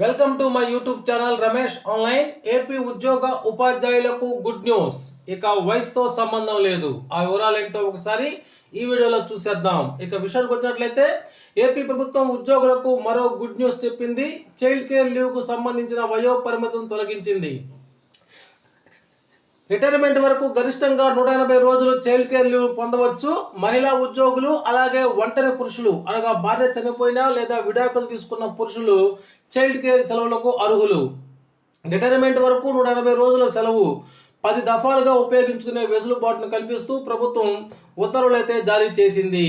Welcome to my YouTube channel Ramesh online. AP ఉద్యోగ ఉపాధ్యాయులకు good news. ఇక వయసుతో సంబంధం లేదు. ఆ వివరాలు ఏంటో ఒకసారి ఈ వీడియోలో చూసేద్దాం. ఇక విషయానికి వచ్చినట్లయితే ఏపీ ప్రభుత్వం ఉద్యోగులకు మరో గుడ్ న్యూస్ చెప్పింది. చైల్డ్ కేర్ లీవ్ కు సంబంధించిన వయో పరిమితిని తొలగించింది. రిటైర్మెంట్ వరకు గరిష్టంగా 180 రోజులు చైల్డ్ కేర్ లీవ్ పొందవచ్చు. మహిళా ఉద్యోగులు అలాగే ఒంటరి పురుషులు అనగా భార్య చనిపోయినా లేదా విడాకులు తీసుకున్న పురుషులు చైల్డ్ కేర్ సెలవులకు అర్హులు. రిటైర్మెంట్ వరకు 180 రోజుల సెలవు 10 దఫాలుగా ఉపయోగించుకునే వెసులుబాటును కల్పిస్తూ ప్రభుత్వం ఉత్తర్వులు అయితే జారీ చేసింది.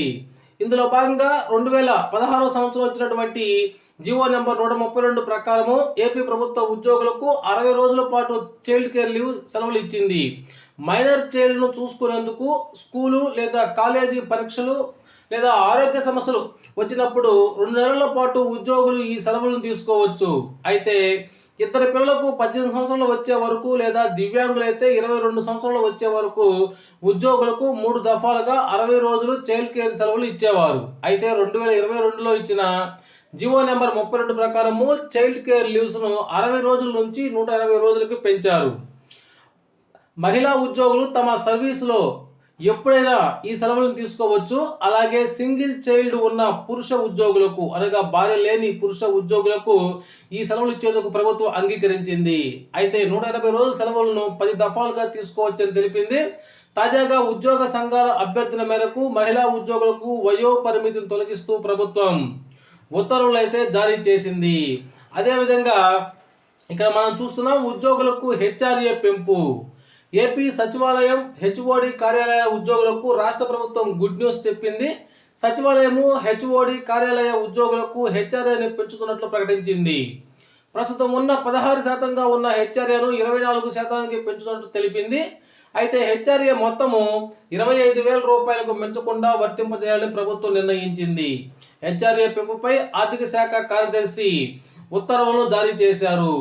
ఇందులో భాగంగా 2016 సంవత్సరం వచ్చినటువంటి జీవో నెంబర్ 132 ప్రకారము ఏపీ ప్రభుత్వ ఉద్యోగులకు 60 రోజుల పాటు చైల్డ్ కేర్ లీవ్ సెలవులు ఇచ్చింది. మైనర్ చైల్డ్ ను చూసుకునేందుకు స్కూలు లేదా కాలేజీ పరీక్షలు లేదా ఆరోగ్య సమస్యలు వచ్చినప్పుడు 2 నెలల పాటు ఉద్యోగులు ఈ సెలవులను తీసుకోవచ్చు. అయితే ఇద్దరు పిల్లలకు 18 సంవత్సరాలు వచ్చే వరకు లేదా దివ్యాంగులైతే 22 సంవత్సరాలు వచ్చే వరకు ఉద్యోగులకు 3 దఫాలుగా 60 రోజులు చైల్డ్ కేర్ సెలవులు ఇచ్చేవారు. అయితే 2022లో ఇచ్చిన జీవో నెంబర్ 32 ప్రకారము చైల్డ్ కేర్ లీవ్స్ ను 60 రోజుల నుంచి 180 రోజులకు పెంచారు. మహిళా ఉద్యోగులు తమ సర్వీసులో ఎప్పుడైనా ఈ సెలవులను తీసుకోవచ్చు. అలాగే సింగిల్ చైల్డ్ ఉన్న పురుష ఉద్యోగులకు అనగా భార్య లేని పురుష ఉద్యోగులకు ఈ సెలవులు ఇచ్చేందుకు ప్రభుత్వం అంగీకరించింది. అయితే 180 రోజుల సెలవులను 10 దఫాలుగా తీసుకోవచ్చని తెలిపింది. తాజాగా ఉద్యోగ సంఘాల అభ్యర్థన మేరకు మహిళా ఉద్యోగులకు వయో పరిమితిని తొలగిస్తూ ప్రభుత్వం ఉత్తర్వులు అయితే జారీ చేసింది. అదేవిధంగా ఇక్కడ మనం చూస్తున్నాం ఉద్యోగులకు హెచ్ఆర్ఏ పెంపు. ఏపీ సచివాలయం హెచ్ఓడి కార్యాలయ ఉద్యోగులకు రాష్ట్ర ప్రభుత్వం గుడ్ న్యూస్ చెప్పింది. సచివాలయము హెచ్ఓడి కార్యాలయ ఉద్యోగులకు హెచ్ఆర్ఏని పెంచుతున్నట్లు ప్రకటించింది. ప్రస్తుతం ఉన్న 16% ఉన్న హెచ్ఆర్ఏను 24% పెంచుతున్నట్లు తెలిపింది. అయితే హెచ్ఆర్ఏ మొత్తము 25,000 రూపాయలకు మించకుండా వర్తింపజేయాలని ప్రభుత్వం నిర్ణయించింది. హెచ్ఆర్ఏ పెంపుపై ఆర్థిక శాఖ కార్యదర్శి ఉత్తర్వులను జారీ చేశారు.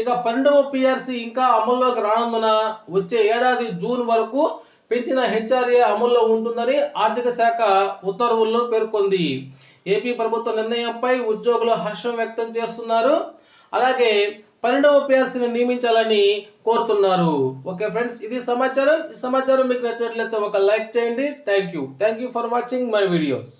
ఇక 12వ పిఆర్సీ ఇంకా అమల్లోకి రానందున వచ్చే ఏడాది జూన్ వరకు పెంచిన హెచ్ఆర్ఏ అమల్లో ఉంటుందని ఆర్థిక శాఖ ఉత్తర్వుల్లో పేర్కొంది. ఏపీ ప్రభుత్వ నిర్ణయంపై ఉద్యోగులు హర్షం వ్యక్తం చేస్తున్నారు. అలాగే 12వ పిఆర్సీని నియమించాలని కోరుతున్నారు. ఓకే ఫ్రెండ్స్, ఇది సమాచారం. ఈ సమాచారం మీకు నచ్చినట్లయితే ఒక లైక్ చేయండి. Thank you for watching my videos.